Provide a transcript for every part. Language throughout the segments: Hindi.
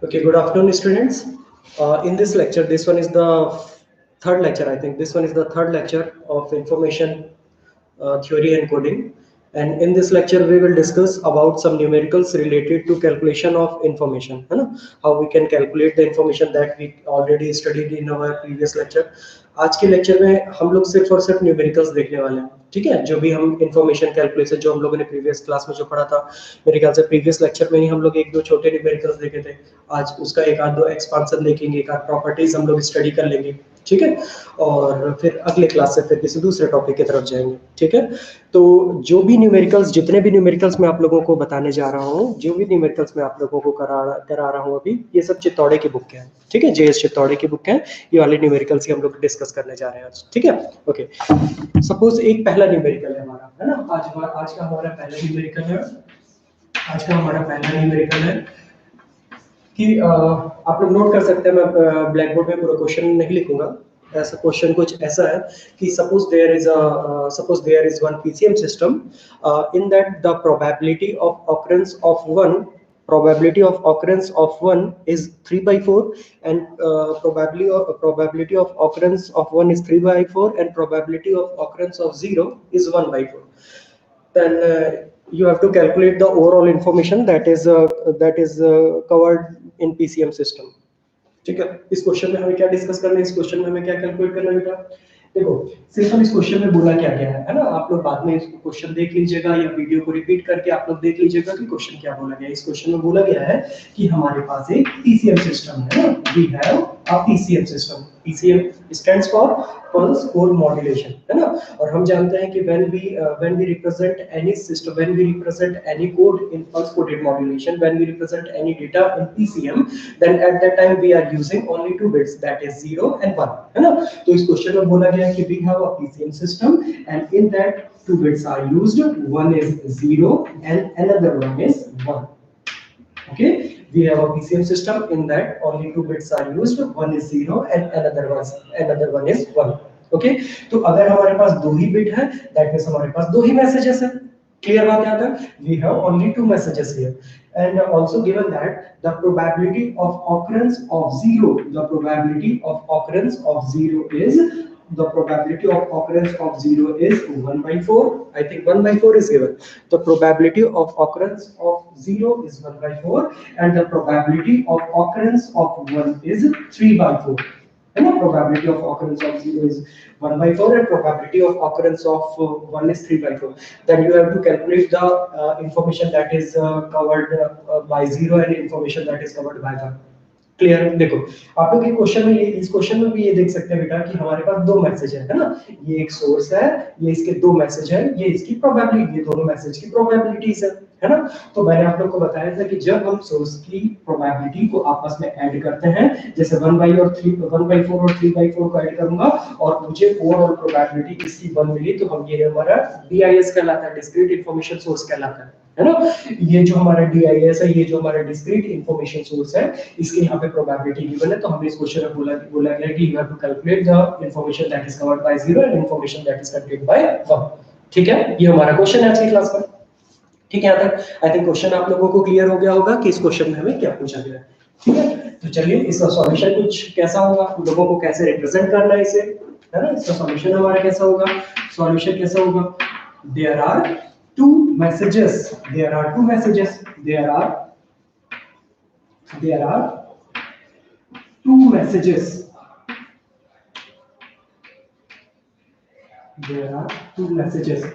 Okay, good afternoon, students. In this lecture, this one is the third lecture. I think this one is the third lecture of information theory and coding. And in this lecture, we will discuss about some numericals related to calculation of information. है ना? How we can calculate the information that we already studied in our previous lecture. आज के लेक्चर में हम लोग सिर्फ और सिर्फ न्यूमेरिकल्स देखने वाले हैं, ठीक है। जो भी हम इंफॉर्मेशन कैलकुलेशन जो हम लोगों ने प्रीवियस क्लास में जो पढ़ा था, मेरे ख्याल से प्रीवियस लेक्चर में ही हम लोग एक दो छोटे न्यूमेरिकल्स देखे थे। आज उसका एक आध दो एक्सपांशन देखेंगे, एक आध प्रॉपर्टीज हम लोग स्टडी कर लेंगे, ठीक है। और फिर अगले क्लास से फिर किसी दूसरे टॉपिक की तरफ जाएंगे, ठीक है। तो जो भी न्यूमेरिकल्स, जितने भी न्यूमेरिकल्स मैं आप लोगों को बताने जा रहा हूँ, जो भी न्यूमेरिकल्स मैं आप लोगों को करा रहा हूँ अभी, ये सब चित्तौड़े की बुक के हैं, ठीक है। जेएस चित्तौड़े की बुक है, ये वाले न्यूमेरिकल्स ही हम लोग डिस्कस करने जा रहे हैं आज, ठीक है। ओके, सपोज एक पहला न्यूमेरिकल है हमारा, है ना। आज का हमारा पहला न्यूमेरिकल है। आज का हमारा पहला न्यूमेरिकल है कि आप लोग नोट कर सकते हैं। मैं ब्लैक बोर्ड में पूरा क्वेश्चन नहीं लिखूंगा। ऐसा क्वेश्चन कुछ ऐसा है कि suppose there is one PCM system in that the probability of occurrence of one is 3/4 and probability of occurrence of 1 is 3/4 and probability of occurrence of 0 is 1/4. Then you have to calculate the overall information that is covered in PCM system. ठीक है। इस क्वेश्चन में हमें क्या डिस्कस करना है, इस क्वेश्चन में हमें क्या कैलकुलेट करना है बेटा। देखो सिंपल इस क्वेश्चन में बोला क्या गया है ना। आप लोग बाद में इस क्वेश्चन देख लीजिएगा या वीडियो को रिपीट करके आप लोग देख लीजिएगा कि क्वेश्चन क्या बोला गया है। इस क्वेश्चन में बोला गया है कि हमारे पास एक पीसीएम सिस्टम है ना। We have a PCM system. PCM stands for pulse code modulation, है ना। और हम जानते हैं कि when we represent any system, when we represent any code in pulse coded modulation, when we represent any data in PCM, then at that time we are using only two bits, that is 0 and 1, है ना। तो इस क्वेश्चन में बोला गया है कि we have a PCM system and in that two bits are used, one is 0 and another one is 1. Okay, we have a PCM system in that only two bits are used, one is 0 and another one is 1. Okay, तो अगर हमारे पास दो ही बिट है, that means हमारे पास दो ही मैसेजेस है। क्लियर बात है? We have only two messages here, and also given that the probability of occurrence of 0, the probability of occurrence of 0 is the probability of occurrence of 0 is 1/4. I think 1/4 is given. The probability of occurrence of 0 is 1/4 and the probability of occurrence of 1 is 3/4. And the probability of occurrence of 0 is 1/4 and probability of occurrence of 1 is 3/4. Then you have to calculate the information that is covered by 0 and information that is covered by 1. Clear. देखो आप लोग इस क्वेश्चन में भी ये देख सकते हैं बेटा कि हमारे पास दो मैसेज है ना। ये एक सोर्स है, ये इसके दो मैसेज है, ये इसकी प्रोबेबिलिटी, ये दोनों मैसेज की प्रोबेबिलिटीज है ना। तो मैंने आप लोग को बताया था कि जब हम सोर्स की प्रोबेबिलिटी को आपस में ऐड करते हैं, जैसे 1/4 और 3/4 को ऐड करूंगा और मुझे ओवरऑल प्रोबेबिलिटी किसकी 1 मिली, तो हम ये हमारा डीआईएस कहलाता है, डिस्क्रीट इंफॉर्मेशन सोर्स कहलाता है ना। ये जो हमारा डीआईएस है, ये जो हमारा डिस्क्रीट इंफॉर्मेशन सोर्स है, इसके यहाँ पे प्रोबेबिलिटी गिवन है। तो हमें इस क्वेश्चन में बोला गया कि you have to calculate the information that is covered by 0 and information that is contained by 1। ठीक है, ये हमारा क्वेश्चन है आज की क्लास का। ठीक है, यहाँ तक आई थिंक क्वेश्चन आप लोगों को क्लियर हो गया होगा कि इस क्वेश्चन में हमें क्या पूछा गया है। ठीक है, तो चलिए इसका सॉल्यूशन कुछ कैसा होगा, लोगों को कैसे रिप्रेजेंट करना है इसे, है ना। इसका सॉल्यूशन हमारा कैसा होगा, सॉल्यूशन कैसा होगा। There are two messages, there are two messages, there are two messages, there are two messages,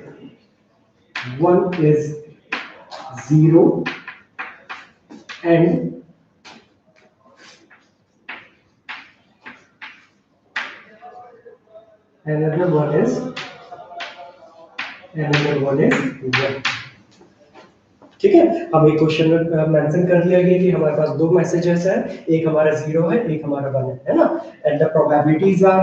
one is 0 and another one is 1। ठीक है, हम एक क्वेश्चन में मेंशन कर दिया गया कि हमारे पास दो मैसेजेस है, एक हमारा 0 है, एक हमारा 1 है ना। एंड द प्रोबेबिलिटीज आर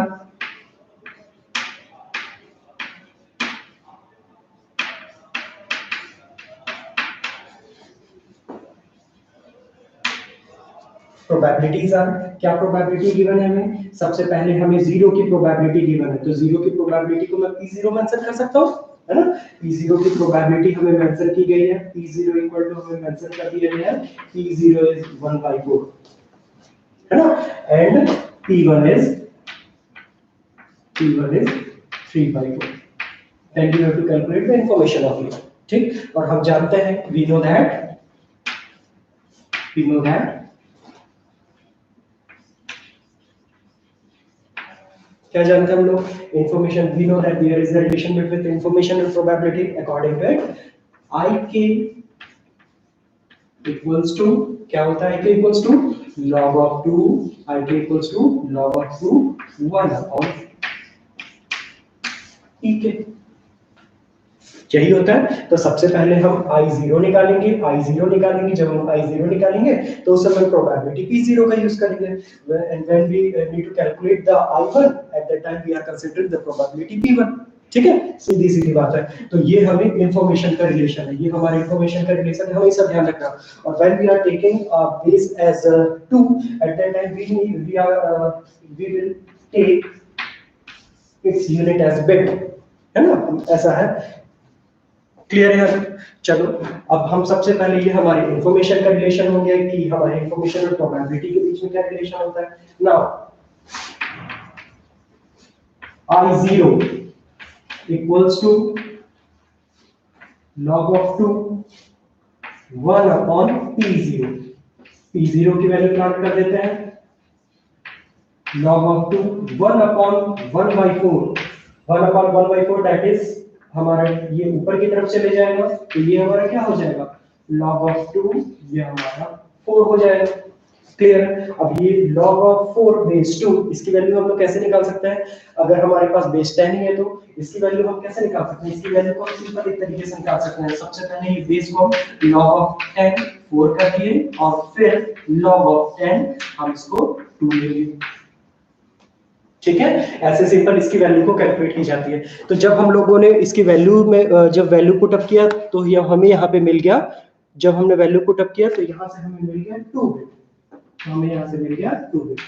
क्या प्रोबेबिलिटी गिवन है हमें। सबसे पहले हमें 0 की प्रोबेबिलिटी गिवन है, तो 0 की प्रोबेबिलिटी को मैं P0 मेंशन कर सकता हूं, है ना। P0 की प्रोबेबिलिटी हमें मेंशन की गई है, P0 इक्वल टू हमें मेंशन कर दिया गया है, P0 इज 1/4, है ना, and P1 is 3/4। Then you have to calculate the information of it, ठीक। और हम जानते हैं, we know that क्या जानते हैं हम लोग, information, we know that there is a relation between information and probability according to it IK equals to, क्या होता है IK equals to log of 2, IK equals to log of 2 1 upon EK, यही होता है। तो सबसे पहले हम I0 निकालेंगे, जब हम I0 निकालेंगे तो उस समय प्रोबेबिलिटी P0 का यूज करेंगे, and when we need to calculate the I1 at that time we are considering the probability P1, ठीक है, सीधी सीधी बात है। तो ये हमें इंफॉर्मेशन का रिलेशन है, ये हमारे इंफॉर्मेशन का रिलेशन है, हमें सब ध्यान रखना। और when we are taking base as 2 at that time we will take its unit as bit, है ना, ऐसा है, क्लियर है यहाँ तक। चलो अब हम सबसे पहले, ये हमारे इंफॉर्मेशन का रिलेशन हो गया कि हमारे इंफॉर्मेशन और प्रोबेबिलिटी के बीच में क्या रिलेशन होता है। Now I0 equals to log of 2 1 upon P0, P0 की वैल्यू प्लॉट कर देते हैं, log of 2 1 upon 1/4, 1 upon 1/4 that is हमारा ये ऊपर की तरफ चले जाएगा, तो ये हमारा क्या हो जाएगा, log of 2, ये हमारा 4 हो जाएगा, क्लियर। अब ये log of 4 बेस 2, इसकी वैल्यू हम लोग कैसे निकाल सकते हैं, अगर हमारे पास बेस 10 ही है तो इसकी वैल्यू हम कैसे निकाल सकते हैं, इसकी वैल्यू को हम सिंपल एक तरीके से निकाल सकते हैं। सबसे पहले ये बेस को log of 10 4 कर दिए और फिर log of 10 हम इसको 2 लेंगे, ठीक है, ऐसे सिंपल इसकी वैल्यू को कैलकुलेट की जाती है। तो जब हम लोगों ने इसकी वैल्यू में जब वैल्यू पुट अप किया तो ये हमें यहाँ पे मिल गया, जब हमने वैल्यू पुट अप किया तो यहाँ से हमें मिल गया 2 बिट, हमें यहाँ से मिल गया 2 बिट,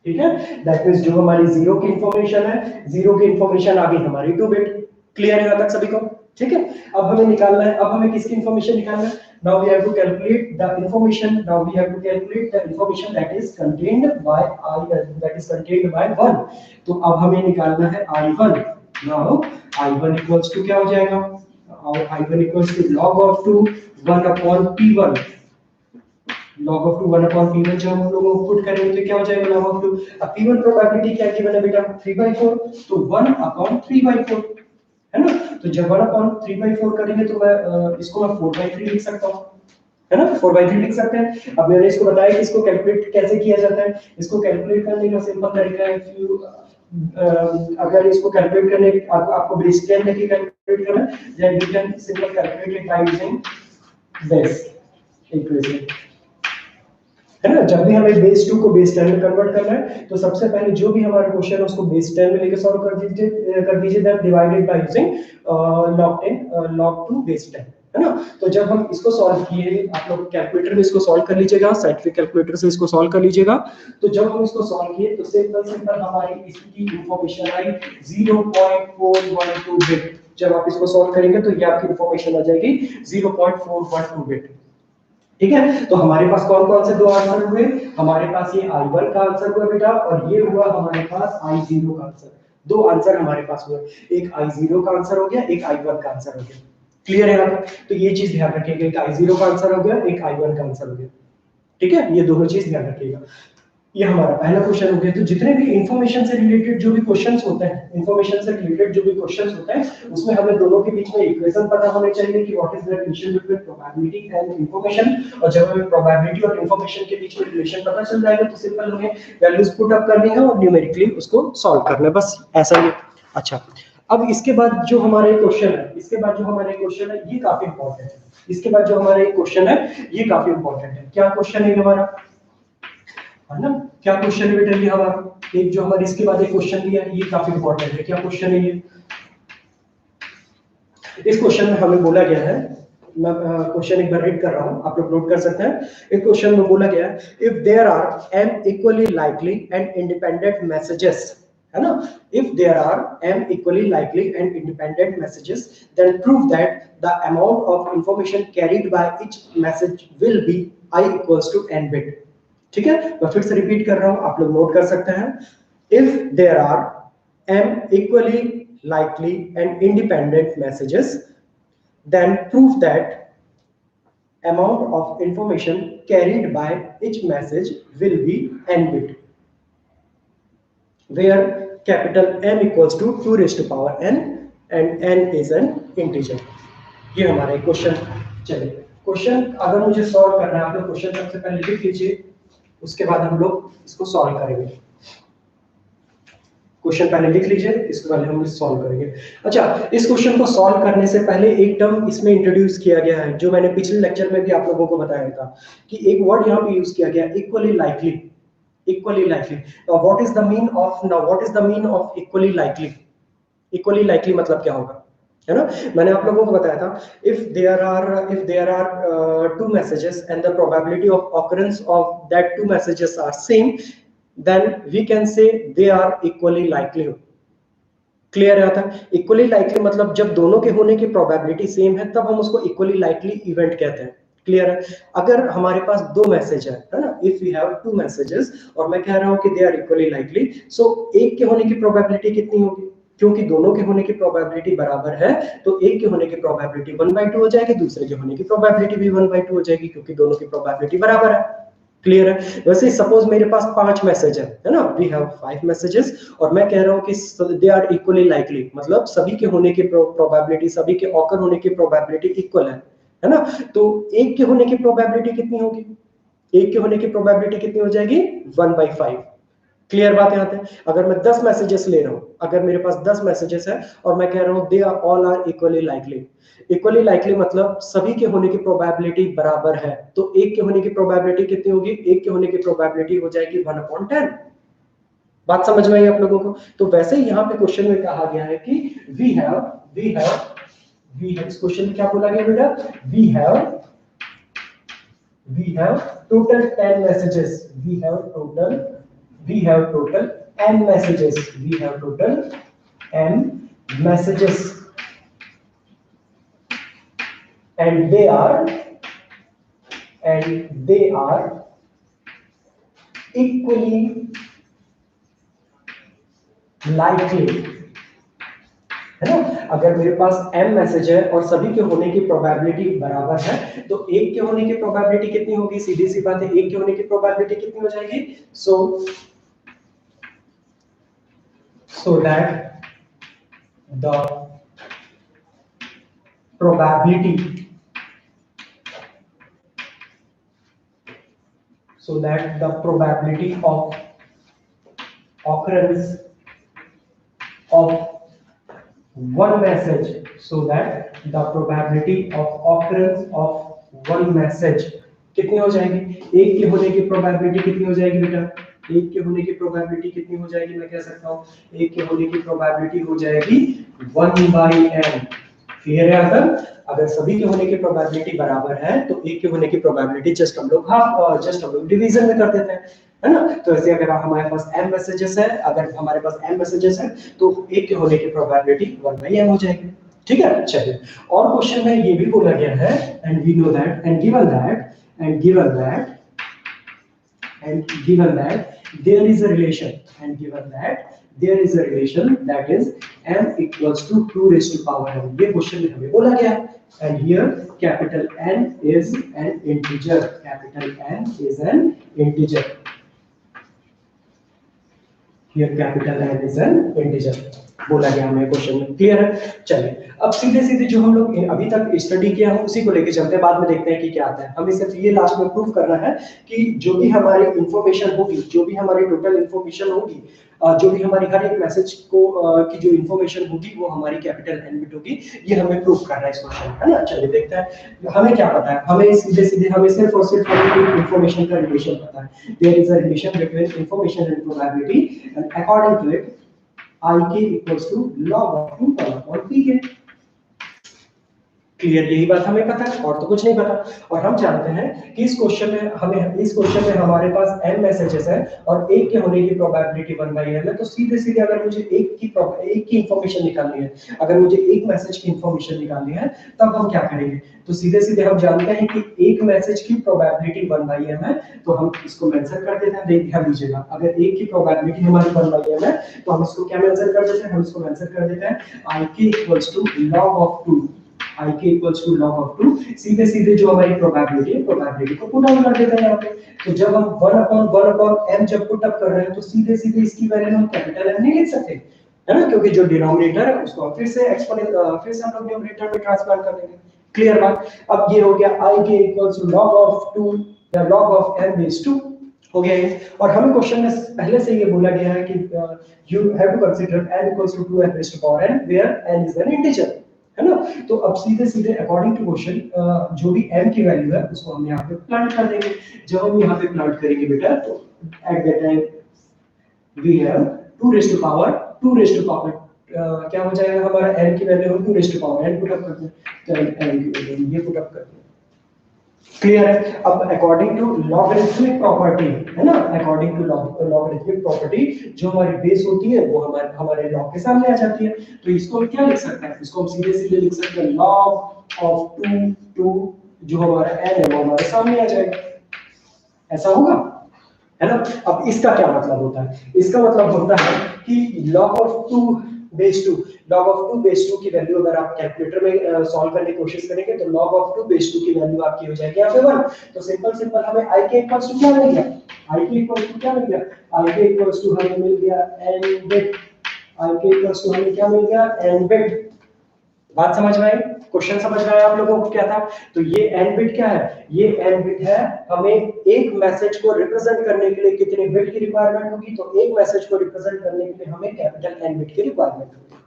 ठीक है। दैट मींस जो हमारी जीरो की इंफॉर्मेशन है, जीरो की इंफॉर्मेशन आ गई हमारी 2 बिट, क्लियर है यहाँ तक सभी को, ठीक है। अब हमें निकालना है, अब हमें किसकी इंफॉर्मेशन निकालना है, now we have to calculate the information, that is contained by I1। तो अब हमें निकालना है I1। now I1 equals to क्या हो जाएगा, और I1 equals to log of 2 1 upon P1, log of 2 1 upon P1 जब हम लोग पुट करेंगे तो क्या हो जाएगा, log of 2, अब P1 प्रोबेबिलिटी क्या गिवन है बेटा 3/4, तो 1 upon 3/4, है ना। तो जब 1 upon 3/4 करेंगे तो मैं इसको मैं 4/3 लिख सकता हूँ, है ना, 4/3 लिख सकते हैं। अब मैंने इसको बताया कि इसको कैलकुलेट कैसे किया जाता है, इसको कैलकुलेट करने का सिंपल तरीका है, अगर इसको कैलकुलेट करने आपको बेस 10 लेके कैलकुलेट करना है, then you can simple calculate it by using base equation, है ना। जब भी हमें बेस 2 को बेस 10 में कन्वर्ट करना है तो सबसे पहले जो भी हमारा क्वेश्चन है उसको बेस 10 में लेके सॉल्व कर दीजिए that divided by using log 2 base 10, है ना। तो जब हम इसको सॉल्व किए, आप लोग कैलकुलेटर में इसको सॉल्व कर लीजिएगा, साइंटिफिक कैलकुलेटर से इसको सॉल्व कर लीजिएगा। तो जब हम इसको सॉल्व किए तो सिंपल हमारी इसकी इंफॉर्मेशन आई 0.412 बिट। जब आप इसको सॉल्व करेंगे तो ये आपकी इंफॉर्मेशन आ जाएगी 0.412 बिट, ठीक है। तो हमारे पास कौन कौन से दो आंसर हुए, हमारे पास ये I1 का आंसर हुआ बेटा, और ये हुआ हमारे पास I0 का आंसर। दो आंसर हमारे पास हुए, एक I0 का आंसर हो गया, एक I1 का आंसर हो गया, क्लियर है यहाँ तक। तो ये चीज ध्यान रखिएगा, एक I0 का आंसर हो गया, एक I1 का आंसर हो गया, ठीक है, ये दोनों चीज ध्यान रखिएगा। ये हमारा पहला क्वेश्चन हो गया। तो जितने भी इंफॉर्मेशन से रिलेटेड जो भी क्वेश्चंस होते हैं, इंफॉर्मेशन से रिलेटेड जो भी क्वेश्चंस होते हैं उसमें हमें दोनों के बीच में इक्वेशन पता होने चाहिए कि what is the relation between probability and information. और जब हमें प्रोबेबिलिटी और इंफॉर्मेशन के बीच में रिलेशन पता चल जाएगा तो सिंपल हमें वैल्यूज पुट अप करनी है और न्यूमेरिकली उसको सॉल्व करना है, बस ऐसा ही। अच्छा, अब इसके बाद जो हमारे क्वेश्चन है, ये काफी इंपॉर्टेंट है। इसके बाद जो हमारा क्वेश्चन है ये काफी इंपॉर्टेंट है। क्या क्वेश्चन है हमारा, है ना, क्या क्वेश्चन है बेटा ये हमारा, एक जो हमारे इसके बाद एक क्वेश्चन दिया है ये काफी इंपॉर्टेंट है। क्या क्वेश्चन है ये, इस क्वेश्चन में हमें बोला गया है, मैं क्वेश्चन एक बार रीड कर रहा हूं, आप लोग नोट कर सकते हैं। एक क्वेश्चन में बोला गया है if there are n equally likely and independent messages, है ना. If there are m equally likely and independent messages, then prove that the amount of information carried by each message will be I equals to n bit. ठीक है, मैं फिर से रिपीट कर रहा हूं, आप लोग नोट कर सकते हैं. If there are m equally likely and independent messages, then prove that amount of information carried by each message will be n bit, where capital M equals to 2 raised to power n and n is an integer. ये हमारा क्वेश्चन. चलिए क्वेश्चन अगर मुझे सॉल्व करना है, आप लोग क्वेश्चन सबसे पहले लिख लीजिए, उसके बाद हम लोग इसको सॉल्व करेंगे. क्वेश्चन पहले लिख लीजिए, इसके बाद हम सॉल्व करेंगे. अच्छा, इस क्वेश्चन को सॉल्व करने से पहले एक टर्म इसमें इंट्रोड्यूस किया गया है, जो मैंने पिछले लेक्चर में भी आप लोगों को बताया था कि एक वर्ड यहाँ पे यूज किया गया, equally likely. Equally likely. Now what is the mean of equally likely? Equally likely मतलब क्या होगा, है ना. मैंने आप लोगों को बताया था, if there are two messages and the probability of occurrence of that two messages are same, then we can say they are equally likely. Clear है था. इक्वली लाइकली मतलब जब दोनों के होने की प्रोबेबिलिटी सेम है तब हम उसको इक्वली लाइकली इवेंट कहते हैं. क्लियर है. अगर हमारे पास दो मैसेज है ना, if we have two messages और मैं कह रहा हूं कि they are equally likely, so एक के होने की प्रोबेबिलिटी कितनी होगी? क्योंकि दोनों के होने की प्रोबेबिलिटी बराबर है, तो एक के होने की प्रोबेबिलिटी 1/2 हो जाएगी, दूसरे के होने की प्रोबेबिलिटी भी 1/2 हो जाएगी, क्योंकि दोनों की प्रोबेबिलिटी बराबर है. क्लियर है. वैसे सपोज मेरे पास 5 मैसेज है ना, वी हैव 5 मैसेजेस, और मैं कह रहा हूं कि दे आर इक्वली लाइकली, मतलब सभी के होने की प्रोबेबिलिटी, सभी के ऑकर होने की प्रोबेबिलिटी इक्वल है ना. तो एक के होने की प्रोबेबिलिटी कितनी होगी? एक के होने की प्रोबेबिलिटी कितनी हो जाएगी? 1/5. क्लियर बात यहाँ पे. अगर मैं 10 मैसेजेस ले रहा हूं, अगर मेरे पास 10 मैसेजेस है और मैं कह रहा हूं they are all are equally likely. Equally likely मतलब सभी के होने की प्रोबेबिलिटी बराबर है, तो एक के होने की प्रोबेबिलिटी कितनी होगी? एक के होने की प्रोबेबिलिटी हो जाएगी 1/10. बात समझ में आई आप लोगों को? तो वैसे ही यहाँ पे क्वेश्चन में कहा गया है कि वी हैव इस क्वेश्चन में क्या बोला गया बेटा? We have total 10 messages. We have total n messages. We have total n messages, and they are equally likely, है ना. अगर मेरे पास m मैसेज है और सभी के होने की प्रोबेबिलिटी बराबर है, तो एक के होने की प्रोबेबिलिटी कितनी होगी? सीधी सी बात है, एक के होने की प्रोबेबिलिटी कितनी हो जाएगी? So that the probability of occurrence of one message, कितनी हो जाएगी? एक के होने की प्रोबेबिलिटी कितनी हो जाएगी बेटा? एक के होने की प्रोबेबिलिटी कितनी हो जाएगी? मैं कह सकता हूँ एक के होने की प्रोबेबिलिटी हो जाएगी 1/n. क्लियर है आता? अगर सभी के होने की प्रोबेबिलिटी बराबर है तो एक के होने की प्रोबेबिलिटी जस्ट हम लोग डिवीजन में कर देते हैं, है ना. तो ऐसे अगर हमारे पास m मैसेजेस है, तो एक के होने की प्रोबेबिलिटी 1/m हो जाएगी. ठीक है. चलिए, और क्वेश्चन में ये भी बोला गया है, and we know that and given that there is a relation, that is m equals to 2 raised to power n. ये क्वेश्चन में हमें बोला गया, and here capital N is an integer. Here capital N is an integer बोला गया हमें क्वेश्चन में. क्लियर है. चलिए, अब सीधे जो हम लोग अभी तक स्टडी किया हम उसी को लेके चलते हैं, बाद में देखते हैं कि क्या आता है. हमें सिर्फ ये लास्ट में प्रूव करना है कि जो भी हमारी इंफॉर्मेशन होगी, जो भी हमारी टोटल इंफॉर्मेशन होगी, जो भी हमारी हर एक मैसेज को की जो इंफॉर्मेशन होगी वो हमारी कैपिटल N बिट होगी. ये हमें प्रूव करना है इस क्वेश्चन, है ना. चलिए देखते हैं. हमें क्या पता है? हमें सीधे हमें सिर्फ और सिर्फ इंफॉर्मेशन का रिलेशन पता है. There is a relation between information and probability, and according to it IK equals to log of 2 upon PK. Clear, यही बात हमें पता है और तो कुछ नहीं पता। और हम जानते हैं कि इस क्वेश्चन में हमारे पास m मैसेजेस है और एक के होने की प्रोबेबिलिटी 1/m है। तो सीधे सीधे अगर मुझे एक की इंफॉर्मेशन निकालनी है, अगर मुझे एक मैसेज की इंफॉर्मेशन निकालनी है, तब हम क्या करेंगे? तो सीधे सीधे हम जानते हैं कि एक मैसेज की प्रोबेबिलिटी 1/m है, तो हम इसको मेंशन कर देते हैं। देख ध्यान दीजिएगा, अगर एक की प्रोबेबिलिटी हमारी 1/m है तो हम इसको क्या मेंशन कर देते हैं? हम इसको मेंशन कर देते हैं ik = log of 2, ik = log of 2। सीधे सीधे जो हमारी प्रोबेबिलिटी को पुट ऑन कर देते हैं यहाँ पे। तो जब हम 1/m जब पुट अप कर रहे हैं तो सीधे सीधे इसकी वैल्यू हम कैपिटल M नहीं लिख सकते, है ना, क्योंकि जो डिनोमिनेटर है उसको हम फिर से फिर से हम लोग न्यूमरेटर में ट्रांसफर कर देंगे। क्लियर बात? अब ये हो गया ik = log of 2 या log of m base 2 हो गया ये। और हमें क्वेश्चन में पहले से ये बोला गया है कि you have to consider n = 2n raised to power n where n is an integer, है ना। तो अब सीधे सीधे अकॉर्डिंग टू क्वेश्चन जो भी m की वैल्यू है उसको हम यहाँ पे प्लॉट कर देंगे। जब हम यहाँ पे प्लॉट करेंगे बेटा, तो at that time we have 2 raised to power क्या हो जाएगा? हमारा n की वैल्यू हम 2 raised to power n put up करते हैं, तो n की वैल्यू ये पुट अप करते हैं। क्लियर है? अब अकॉर्डिंग टू लॉगरिथमिक प्रॉपर्टी, है ना, अकॉर्डिंग टू लॉगरिथमिक प्रॉपर्टी जो हमारी बेस होती है वो हमारे लॉग के सामने आ जाती है। तो इसको हम क्या लिख सकते हैं? इसको हम सीधे सीधे लिख सकते हैं log of 2 जो हमारा n है वो हमारे सामने आ जाएगा। ऐसा होगा, है ना। अब इसका क्या मतलब होता है? इसका मतलब होता है कि log of 2 base 2 की वैल्यू अगर आप कैलकुलेटर में सॉल्व करने की कोशिश करेंगे तो log of 2 base 2 की वैल्यू आपकी हो जाएगी यहाँ पे 1। तो सिंपल हमें ik इक्वल्स टू क्या मिल गया? ik इक्वल्स टू क्या मिल गया? ik इक्वल्स टू हमें मिल गया n bit. ik equals to हमें क्या मिल गया? n bit. बात समझ में आई? क्वेश्चन समझ में आया आप लोगों को क्या था? तो ये n बिट क्या है? ये n बिट है। हमें एक मैसेज को रिप्रेजेंट करने के लिए कितने बिट की रिक्वायरमेंट होगी? तो एक मैसेज को रिप्रेजेंट करने के लिए हमें कैपिटल N बिट की रिक्वायरमेंट होगी।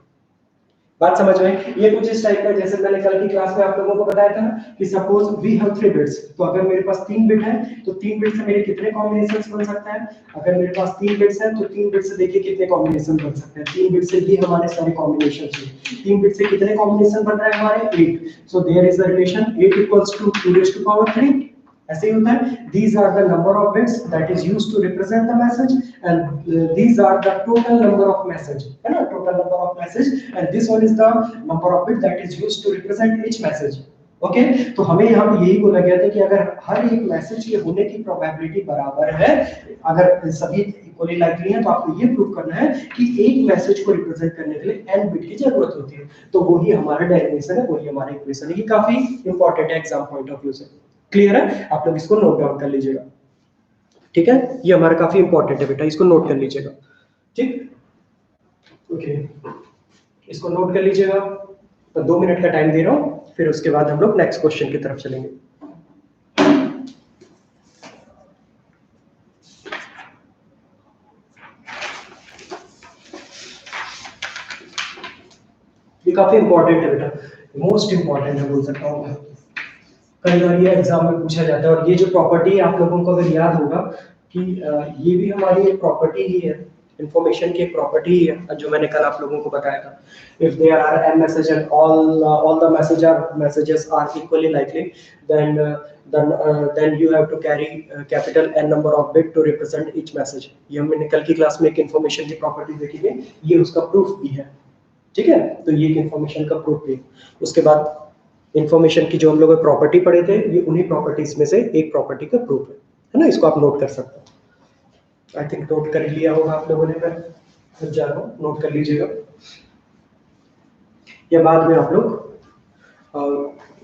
बात समझ में? ये कुछ इस टाइप का, जैसे मैंने कल की क्लास में आप लोगों को बताया था कि सपोज वी हैव 3 बिट्स, तो अगर मेरे पास 3 बिट है तो 3 बिट से मेरे कितने कॉम्बिनेशंस बन सकते हैं? अगर मेरे पास 3 बिट्स हैं तो 3 बिट से देखिए कितने कॉम्बिनेशन बन सकते हैं। 3 बिट से ये हमारे सारे कॉम्बिनेशंस हैं। 3 बिट से कितने कॉम्बिनेशन बन रहे हैं हमारे? 8। So there is the relation 8 = 2 raised to power 3। ऐसे ही होता है। These are the number of bits that is used to represent the message and these are the total number of message, है ना, total number of message and this one is the number of bit that is used to represent each message। Okay तो हमें यहाँ पे यही बोला गया था कि अगर हर एक मैसेज के होने की प्रोबेबिलिटी बराबर है, अगर सभी इक्वली लाइकली है, तो आपको ये प्रूव करना है कि एक मैसेज को रिप्रेजेंट करने के लिए n बिट की जरूरत होती है। तो वही हमारा डेरिवेशन है, वही हमारा इक्वेशन है। ये काफी इंपॉर्टेंट है एग्जाम पॉइंट ऑफ व्यू से। क्लियर है? आप लोग इसको नोट डाउन कर लीजिएगा, ठीक है। ये हमारा काफी इंपॉर्टेंट है बेटा, इसको नोट कर लीजिएगा, ठीक। ओके इसको नोट कर लीजिएगा। तो 2 मिनट का टाइम दे रहा हूं, फिर उसके बाद हम लोग नेक्स्ट क्वेश्चन की तरफ चलेंगे। ये काफी इंपॉर्टेंट है बेटा, मोस्ट इंपॉर्टेंट है बोल सकता हूं मैं। कई बार ये एग्जाम में पूछा जाता है। और ये जो प्रॉपर्टी है आप लोगों को अगर याद होगा कि ये भी हमारी एक प्रॉपर्टी ही है, इंफॉर्मेशन की एक प्रॉपर्टी ही है, जो मैंने कल आप लोगों को बताया था। If there are m message and all the messages are equally likely, then you have to carry capital N number of bit to represent each message। ये हमने कल की क्लास में एक इंफॉर्मेशन की प्रॉपर्टी देखी थी, ये उसका प्रूफ भी है, ठीक है। तो ये एक इंफॉर्मेशन का प्रूफ भी है। उसके बाद इंफॉर्मेशन की जो हम लोग प्रॉपर्टी पढ़े थे, ये उन्हीं प्रॉपर्टीज में से एक प्रॉपर्टी का प्रूफ है ना। इसको आप नोट कर सकते हो। आई थिंक नोट कर लिया होगा आप लोगों ने, मैं जा रहा हूँ, नोट कर लीजिएगा। या बाद में आप लोग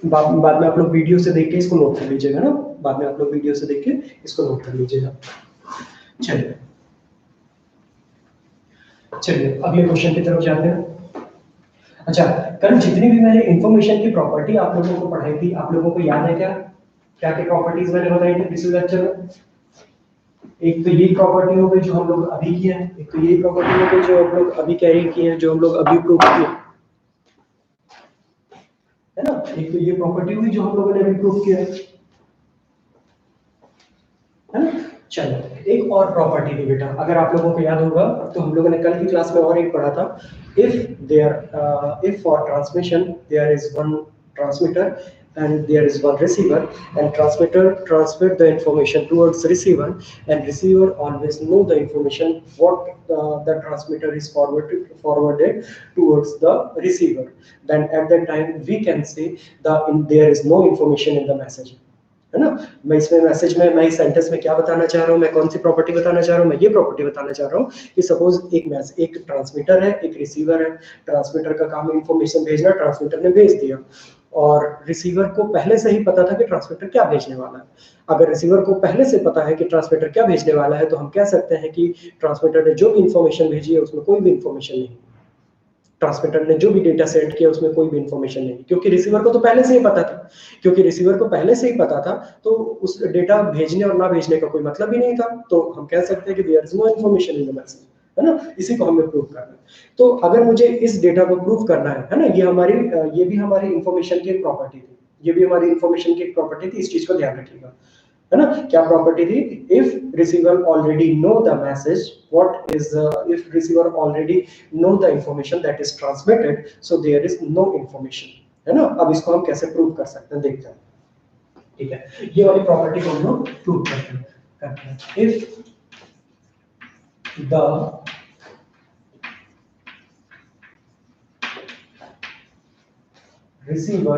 बाद में आप लोग वीडियो से देख के इसको नोट कर लीजिएगा ना। बाद में आप लोग वीडियो से देख के इसको नोट कर लीजिएगा। चलिए अगले क्वेश्चन की तरफ जाते हैं। अच्छा, कल जितनी भी मैंने इंफॉर्मेशन की प्रॉपर्टी आप लोगों को पढ़ाई थी, आप लोगों को याद है क्या क्या क्या प्रॉपर्टीज मैंने बताई थी पिछले लेक्चर में? एक तो ये प्रॉपर्टी हो गई जो हम लोग अभी किए हैं, एक तो ये प्रॉपर्टी हो गई जो हम लोग अभी कैरी किए हैं, जो हम लोग अभी प्रूव किए, है ना। एक तो ये प्रॉपर्टी हुई जो हम लोगों ने अभी प्रूव किया है ना। चलो एक और प्रॉपर्टी थी बेटा, अगर आप लोगों को याद होगा तो हम लोगों ने कल की क्लास में और एक पढ़ा था। if for transmission there is one transmitter and there is one receiver, and transmitter transmit the information towards receiver, and receiver always know the information what the transmitter is forwarded towards the receiver. Then at that time we can say there is no information in the message, है ना। मैं इसमें मैसेज में, मैं इस सेंटेंस में क्या बताना चाह रहा हूँ, मैं कौन सी प्रॉपर्टी बताना चाह रहा हूँ, मैं ये प्रॉपर्टी बताना चाह रहा हूँ कि सपोज एक ट्रांसमीटर है, एक रिसीवर है। ट्रांसमीटर का काम है इंफॉर्मेशन भेजना, ट्रांसमीटर ने भेज दिया, और रिसीवर को पहले से ही पता था कि ट्रांसमीटर क्या भेजने वाला है। अगर रिसीवर को पहले से पता है कि ट्रांसमीटर क्या भेजने वाला है, तो हम कह सकते हैं कि ट्रांसमीटर ने जो भी इंफॉर्मेशन भेजी है उसमें कोई भी इंफॉर्मेशन नहीं, ट्रांसमीटर ने जो भी डेटा सेंड किया उसमें कोई भी इंफॉर्मेशन नहीं, क्योंकि रिसीवर को तो पहले से ही पता था। क्योंकि रिसीवर को पहले से ही पता था तो उस डेटा भेजने और ना भेजने का कोई मतलब ही नहीं था। तो हम कह सकते हैं कि there is no information in the message, है ना। इसी को हमें प्रूव करना है। तो अगर मुझे इस डेटा को प्रूव करना है ना, ये भी हमारी इंफॉर्मेशन की एक प्रॉपर्टी थी, ये भी हमारी इंफॉर्मेशन की एक प्रॉपर्टी थी। इस चीज को ध्यान रखिएगा, है ना। क्या प्रॉपर्टी थी? If receiver already know the message, what is if receiver already know the information that is transmitted, so there is no information, है ना। अब इसको हम कैसे प्रूव कर सकते हैं, देखते हैं, ठीक है। ये वाली प्रॉपर्टी को हम लोग प्रूव करते हैं। If the receiver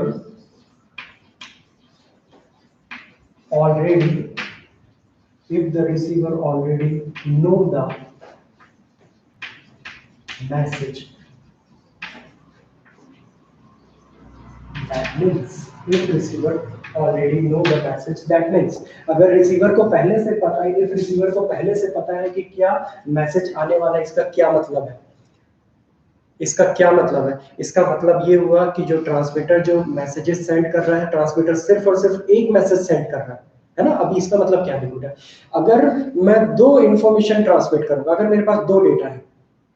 already if the receiver already know the message, that means if receiver already know the message, that means अगर रिसीवर को पहले से पता है, if रिसीवर को पहले से पता है कि क्या मैसेज आने वाला है, इसका क्या मतलब है, इसका क्या मतलब है? इसका मतलब ये हुआ कि जो ट्रांसमीटर जो मैसेजेस सेंड कर रहा है, ट्रांसमीटर सिर्फ और सिर्फ एक मैसेज सेंड कर रहा है ना। अभी इसका मतलब क्या है? अगर मैं दो इंफॉर्मेशन ट्रांसमिट करूंगा, अगर मेरे पास दो डेटा है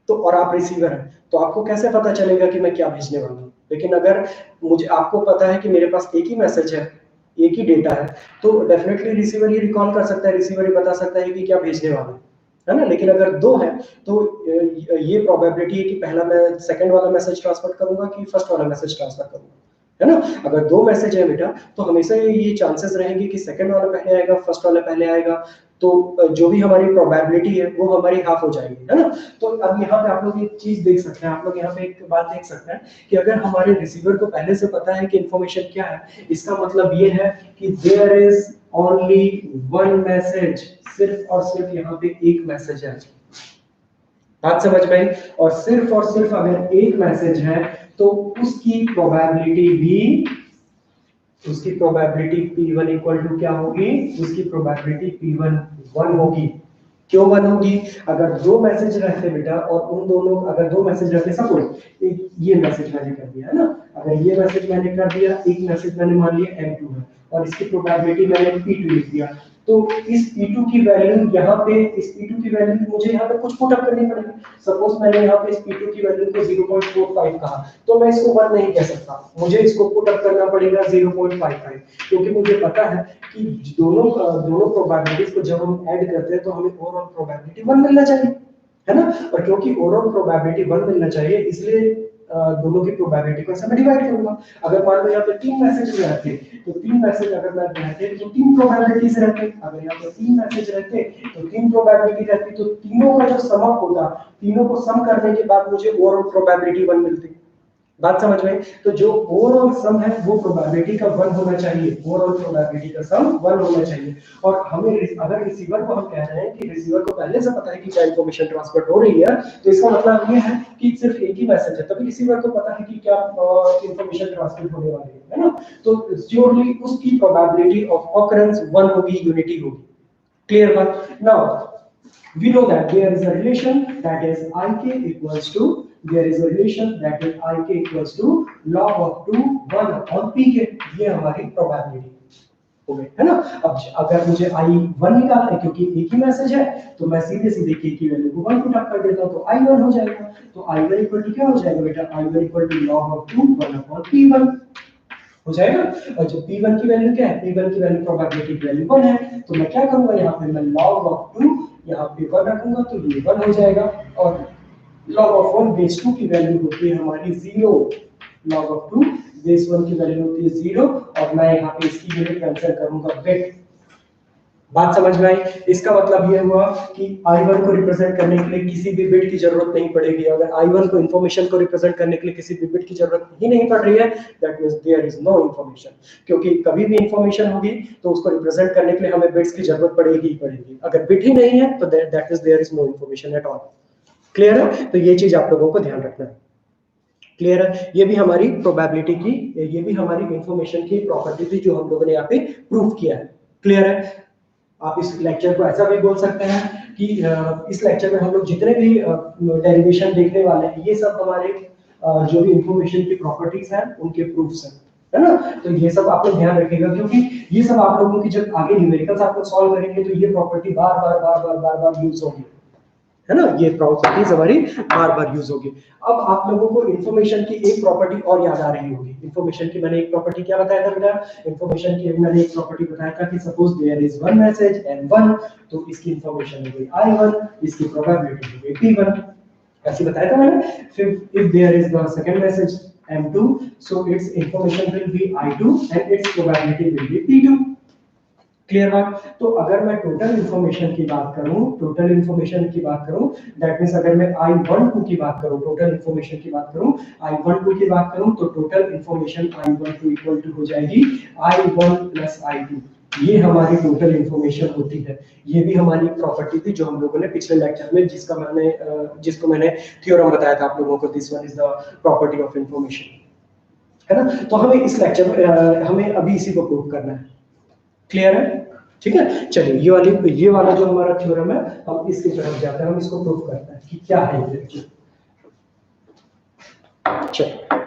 तो, और आप रिसीवर है, तो आपको कैसे पता चलेगा कि मैं क्या भेजने वाला हूँ? लेकिन अगर मुझे आपको पता है कि मेरे पास एक ही मैसेज है, एक ही डेटा है, तो डेफिनेटली रिसीवर ये रिकॉल कर सकता है, रिसीवर ये बता सकता है कि क्या भेजने वाला है ना। लेकिन अगर दो है तो ये प्रोबेबिलिटी है कि पहला मैं सेकंड वाला मैसेज ट्रांसफर करूंगा कि फर्स्ट वाला मैसेज ट्रांसफर करूंगा, है ना। अगर दो मैसेज है बेटा तो हमेशा ये चांसेस रहेंगे कि सेकंड वाला पहले आएगा, फर्स्ट वाला पहले आएगा, तो जो भी हमारी प्रोबेबिलिटी है वो हमारी हाफ हो जाएगी, है ना। तो अब यहाँ पे आप लोग एक चीज देख सकते हैं, आप लोग यहाँ पे एक बात देख सकते हैं कि अगर हमारे रिसीवर को पहले से पता है कि इंफॉर्मेशन क्या है, इसका मतलब ये है कि there is only one message, सिर्फ और सिर्फ यहाँ पे एक मैसेज है। बात समझ में आई? और सिर्फ अगर एक मैसेज है तो उसकी प्रोबेबिलिटी P1 इक्वल टू क्या होगी? उसकी प्रोबेबिलिटी P1 1 होगी। क्यों 1 होगी? अगर दो मैसेज रहते बेटा और उन दोनों, अगर दो मैसेज रहते, सपोज ये मैसेज मैंने कर दिया है ना, अगर ये मैसेज मैंने कर दिया, एक मैसेज मैंने मान लिया M2 है और इसकी प्रोबेबिलिटी मैंने P2 लिख दिया, तो इस P2 की वैल्यू यहाँ पे, इस P2 की वैल्यू मुझे यहाँ पे कुछ पुट अप करनी पड़ेगी। सपोज मैंने यहाँ पे इस P2 की वैल्यू को 0.45 कहा, तो मैं इसको 1 नहीं कह सकता, मुझे इसको पुट अप करना पड़ेगा 0.55, क्योंकि मुझे पता है कि दोनों प्रोबेबिलिटीज को जब हम ऐड करते हैं तो हमें ओवरऑल प्रोबेबिलिटी 1 मिलना चाहिए, है ना। और क्योंकि ओवरऑल प्रोबेबिलिटी 1 मिलना चाहिए, इसलिए दोनों की प्रोबेबिलिटी को मैं डिवाइड करूंगा। अगर मान लो यहाँ पे 3 मैसेज रहते तो 3 मैसेज अगर मैं रहते तो 3 प्रोबेबिलिटीज रहते, अगर यहाँ पे 3 मैसेज रहते तो 3 प्रोबेबिलिटी रहती, तो तीनों का जो सम अप होता, तीनों को सम करने के बाद मुझे ओवरऑल प्रोबेबिलिटी 1 मिलती। बात समझ में? तो जो ओवरऑल सम है वो प्रोबेबिलिटी का 1 होना चाहिए, ओवरऑल प्रोबेबिलिटी का सम 1 होना चाहिए। और हमें अगर रिसीवर को हम कह रहे हैं कि रिसीवर को पहले से पता है कि क्या इंफॉर्मेशन ट्रांसफर हो रही है, तो इसका मतलब ये है कि सिर्फ एक ही मैसेज है, तभी रिसीवर को पता है कि क्या इंफॉर्मेशन ट्रांसमिट होने वाली है ना। तो श्योरली उसकी प्रोबेबिलिटी ऑफ ऑकरेंस 1 होगी, यूनिटी होगी। क्लियर बात? Now we know that there is a relation that is ik equals to log of 2 1 upon pk, ये हमारी प्रोबेबिलिटी हो गई, है ना। अब अगर मुझे i1 निकालना है, क्योंकि एक ही मैसेज है, तो मैं सीधे k की वैल्यू को 1 पुट अप कर देता हूं, तो i1 हो जाएगा। तो i1 इक्वल टू क्या हो जाएगा बेटा? i1 equal to log of 2 1 upon p1 हो जाएगा। और जो P1 की वैल्यू क्या है? P1 की वैल्यू प्रोबेबिलिटी की वैल्यू 1 है, तो मैं क्या करूंगा, यहाँ पे मैं log of 2 यहाँ पे 1 रखूंगा, तो ये 1 हो जाएगा। और log of 1 बेस 2 की वैल्यू होती है हमारी 0, log of 2 दिस वन की वैल्यू होती है 0 और मैं यहाँ पे इसकी यूनिट मेंशन करूंगा बिट। बात समझ में आई? इसका मतलब ये हुआ कि I1 को रिप्रेजेंट करने के लिए किसी भी बिट की जरूरत नहीं पड़ेगी। अगर I1 को इंफॉर्मेशन को रिप्रेजेंट करने के लिए किसी भी बिट की जरूरत ही नहीं पड़ रही है, that means there is no information. क्योंकि कभी भी इंफॉर्मेशन होगी तो उसको रिप्रेजेंट करने के लिए हमें बिट्स की जरूरत पड़ेगी ही पड़ेगी। अगर बिट ही नहीं है तो that means there is no information at all. Clear है? तो ये चीज आप लोगों को ध्यान रखना है। क्लियर है? ये भी हमारी प्रोबेबिलिटी की, ये भी हमारी इंफॉर्मेशन की प्रॉपर्टी थी जो हम लोगों ने यहाँ पे प्रूव किया है। क्लियर है? आप इस लेक्चर को ऐसा भी बोल सकते हैं कि इस लेक्चर में हम लोग जितने भी डेरिवेशन देखने वाले हैं ये सब हमारे जो भी इंफॉर्मेशन की प्रॉपर्टीज हैं उनके प्रूफ्स हैं, है ना? तो ये सब आप लोग ध्यान रखिएगा क्योंकि ये सब आप लोगों की जब आगे न्यूमेरिकल्स आप लोग सॉल्व करेंगे तो ये प्रॉपर्टी बार-बार यूज होगी, है ना? ये प्रॉपर्टीज हमारी बार-बार यूज होगी। अब आप लोगों को इंफॉर्मेशन की एक प्रॉपर्टी और याद आ रही होगी। इंफॉर्मेशन की मैंने एक प्रॉपर्टी क्या बताया था बेटा? इंफॉर्मेशन की मैंने एक प्रॉपर्टी बताया था कि suppose there is one message M1, तो इसकी इंफॉर्मेशन हो गई I1, इसकी प्रोबेबिलिटी हो गई P1। ऐसे बताया था मैंने। फिर if there is the second message M2, so its information will be I2 and its probability will be P2। Clear बात? तो अगर मैं टोटल इंफॉर्मेशन की बात करूं, दैट मींस अगर मैं I12 की बात करूं, टोटल इंफॉर्मेशन की बात करूं, I12 की बात करूं तो total information I12 equal to हो जाएगी I1 प्लस I2। ये हमारी टोटल इंफॉर्मेशन होती है। ये भी हमारी प्रॉपर्टी थी जो हम लोगों ने पिछले लेक्चर में जिसको मैंने थ्योरम बताया था आप लोगों को, this one is the property of information, है ना? तो हमें इस लेक्चर में हमें अभी इसी को प्रूव करना है। क्लियर है? ठीक है, चलिए ये वाला जो हमारा थ्योरम है हम इसकी तरफ जाते हैं, हम इसको प्रूव करते हैं कि क्या है ये। चलो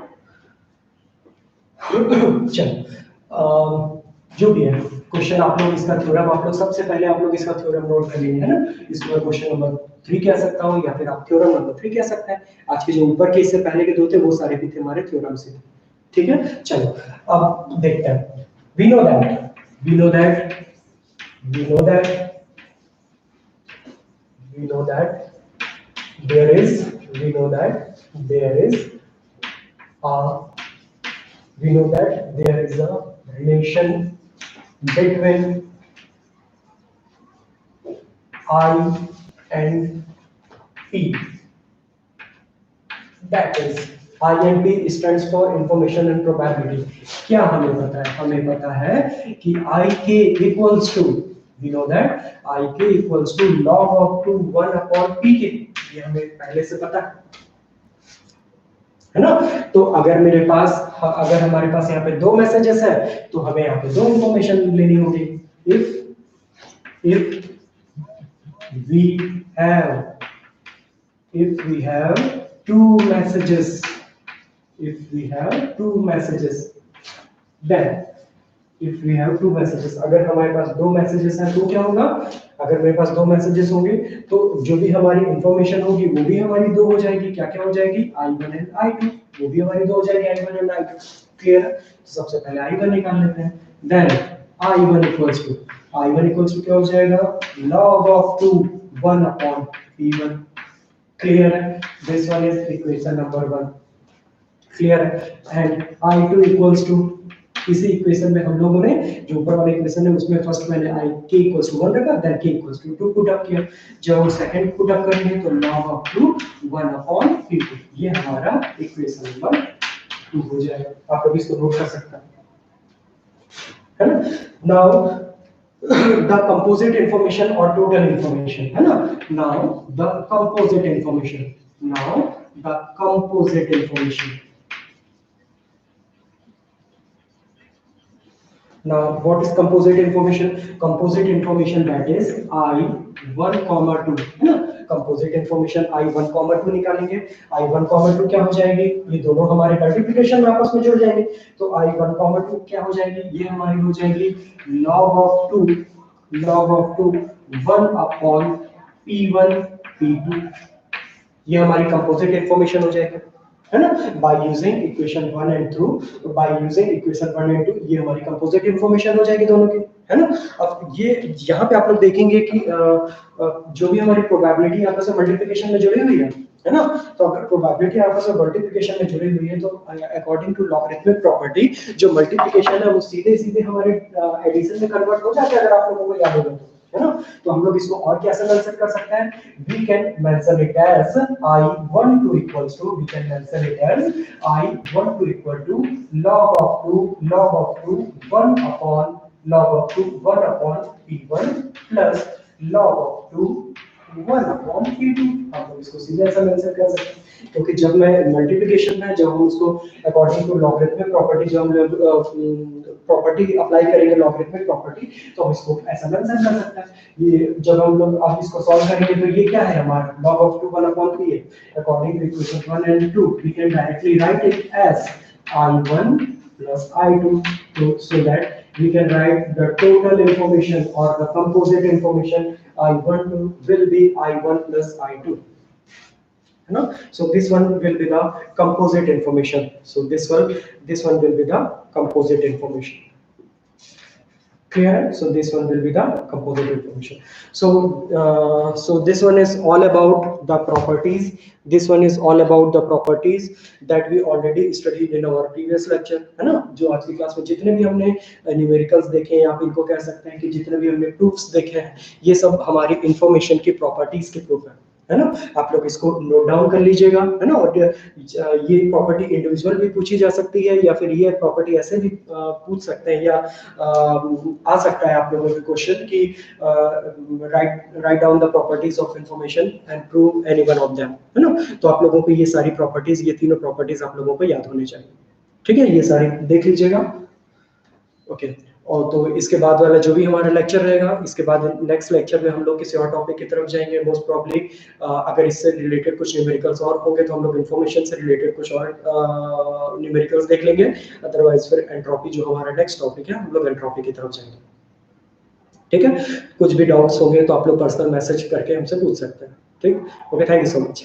जो भी है क्वेश्चन आप लोग इसका थ्योरम आप लोग सबसे पहले आप लोग इसका थ्योरम नोट कर लेंगे, है ना? इसको मैं क्वेश्चन नंबर 3 कह सकता हूँ या फिर आप थ्योरम नंबर 3 कह सकते हैं। आज के जो ऊपर के इससे पहले के दो थे वो सारे भी थे हमारे थ्योरम से। ठीक है, चलो अब देखते हैं। we know that there is a relation between I and P, that is I and P stands for information and probability। क्या हमें पता है? हमें पता है कि IK equals to, we know that IK equals to log of 2 1 upon PK। ये हमें पहले से पता है ना? तो अगर हमारे पास यहाँ पे दो मैसेजेस है तो हमें यहाँ पे दो इंफॉर्मेशन लेनी होगी। if we have two messages, अगर हमारे पास दो मैसेजेस हैं तो क्या होगा? अगर मेरे पास दो मैसेजेस होंगे तो जो भी हमारी इंफॉर्मेशन होगी वो भी हमारी दो हो जाएगी। क्या क्या हो जाएगी? I1 एंड I2, वो भी हमारी दो हो जाएगी I1 एंड I2। क्लियर? सबसे पहले I1 निकाल लेते हैं। देन I1 इक्वल्स टू क्या हो जाएगा? log of 2 1 upon P1। Clear है? This one is equation number 1। Clear है? एंड I2 इक्वल्स टू, इसी इक्वेशन में हम लोगों ने जो ऊपर वाले इक्वेशन है उसमें फर्स्ट मैंने k इक्वल्स टू 1 रखा, then k equals to 2 put up किया। जब हम सेकंड पुट अप करेंगे तो log ऑफ 2 1 अपॉन p2, ये हमारा इक्वेशन नंबर 2 हो जाएगा। आप लोग इसको नोट कर सकते हैं, है ना? नाउ द कंपोजिट इंफॉर्मेशन और टोटल इंफॉर्मेशन, है ना? Now the composite information, now what is composite information? Composite information, that is I1, 2, है ना? कंपोजिट इंफॉर्मेशन I1, 2 निकालेंगे। I1, 2 क्या हो जाएगी? ये दोनों हमारे मल्टीप्लिकेशन में आपस में जुड़ जाएंगे। तो I1, 2 क्या हो जाएगी? ये हमारी हो जाएगी log of 2 1 upon P1 P2। ये हमारी कंपोजिट इंफॉर्मेशन हो जाएगी, है ना? बाय यूजिंग इक्वेशन 1 एंड 2, ये हमारी कंपोजिट इंफॉर्मेशन हो जाएगी दोनों की, है ना? अब ये यहाँ पे आप लोग देखेंगे कि जो भी हमारी प्रोबेबिलिटी आपस में मल्टीप्लिकेशन में जुड़ी हुई है है ना। तो अगर प्रोबेबिलिटी आपस में मल्टीप्लिकेशन में जुड़ी हुई है तो अकॉर्डिंग टू लॉगरिथमिक प्रॉपर्टी जो मल्टीप्लिकेशन है वो सीधे सीधे हमारे एडिशन में कन्वर्ट हो जाता है, अगर आप लोगों को याद होगा तो, है ना। तो हम लोग इसको और कैसे मेंशन कर सकते हैं, we can mention it as I12 equals to, we can mention it as I12 equal to log of 2 1 upon log of 2 1 upon P1 plus log of 2 1 upon P2। आप लोग इसको सीधे ऐसा मेंशन कर सकते हैं, क्योंकि जब मैं मल्टीप्लिकेशन में जब हम उसको अकॉर्डिंग टू लॉगरिथमिक प्रॉपर्टी जो हम प्रॉपर्टी अप्लाई करेंगे लॉगरिथमिक प्रॉपर्टी, तो हम इसको ऐसा मेंशन कर सकते हैं। ये जब हम लोग आप इसको सॉल्व करेंगे तो ये क्या है हमारा log of 2 1 upon p है। According to equation 1 and 2 we can directly write it as I1 plus I2, so that we can write the total information or the composite information I12 will be I1 plus I2, है ना। So this one will be the composite information, so this one will be the composite information, clear? So this one will be the composite information. So this one is all about the properties, this one is all about the properties that we already studied in our previous lecture, है ना। जो आज की क्लास में जितने भी हमने न्यूमेरिकल्स देखे हैं, आप इनको कह सकते हैं कि जितने भी हमने प्रूफ्स देखे हैं, ये सब हमारी इंफॉर्मेशन की प्रॉपर्टीज के प्रूफ है ना। आप लोग इसको नोट डाउन कर लीजिएगा, है ना। और ये प्रॉपर्टी इंडिविजुअल भी पूछी जा सकती है, या फिर ये प्रॉपर्टी ऐसे भी पूछ सकते हैं, या आ सकता है आप लोगों के क्वेश्चन कि write down the properties of information and prove any one of them, है ना। तो आप लोगों को ये सारी प्रॉपर्टीज, ये तीनों प्रॉपर्टीज आप लोगों को याद होनी चाहिए, ठीक है। ये सारी देख लीजिएगा, ओके। और तो इसके बाद वाला जो भी हमारा लेक्चर रहेगा, इसके बाद नेक्स्ट लेक्चर में हम लोग किसी और टॉपिक की तरफ जाएंगे मोस्ट प्रॉब्ली। अगर इससे रिलेटेड कुछ न्यूमेरिकल्स और होंगे तो हम लोग इंफॉर्मेशन से रिलेटेड कुछ और न्यूमेरिकल्स देख लेंगे, अदरवाइज फिर एंट्रोपी जो हमारा नेक्स्ट टॉपिक है, हम लोग एंट्रोपी की तरफ जाएंगे, ठीक है। कुछ भी डाउट्स होंगे तो आप लोग पर्सनल मैसेज करके हमसे पूछ सकते हैं, ठीक। Okay, thank you so much.